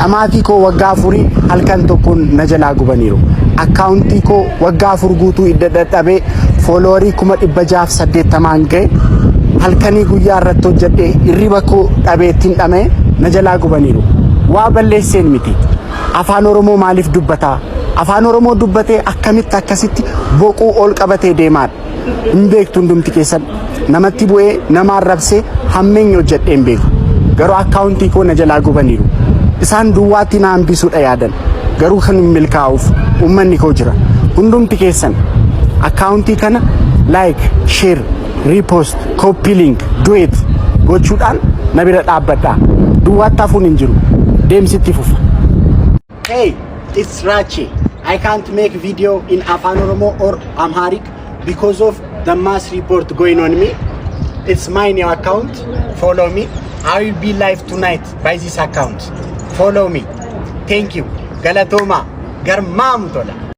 Amaatii koo waggaa afurii halkan tokkoon na jalaa gubaniiru. Akkaawuntii koo waggaa afur guutuu idda dadhabee fooloorii 680 ga'e halkanii guyyaa irratti hojjedhee hirriba koo dhabeettiin dhamee na jalaa gubaniiru. Waa balleesseen miti. Afaan Oromoo maaliif dubbataa? Afaan Oromoo dubbatee akkamitti akkasitti boquu ol qabatee deemaadha. Hin beektu hundumti keessan namatti bu'ee nama arrabsee hammeenya hojjedhee hin beeku. Garuu akkaawuntii koo na jalaa gubaniiru. Isaan duwwaatti na hambisuudha yaadan. Garuu kan milkaa'uuf uummanni koo jira. Hundumti keessan akkaawuntii kana like, share, repost, copy link, do it gochuudhaan na bira dhaabbadhaa. Duwwaatti hafuun hin jiru. Deemsitti fufa. Hey, it's Rachu. I can't make video in Afaan Oromoo or Amharic because of the mass report going on me. It's my new account. Follow me. I will be live tonight by this account. Follow me. Thank you. Galatoma. Garmam tola.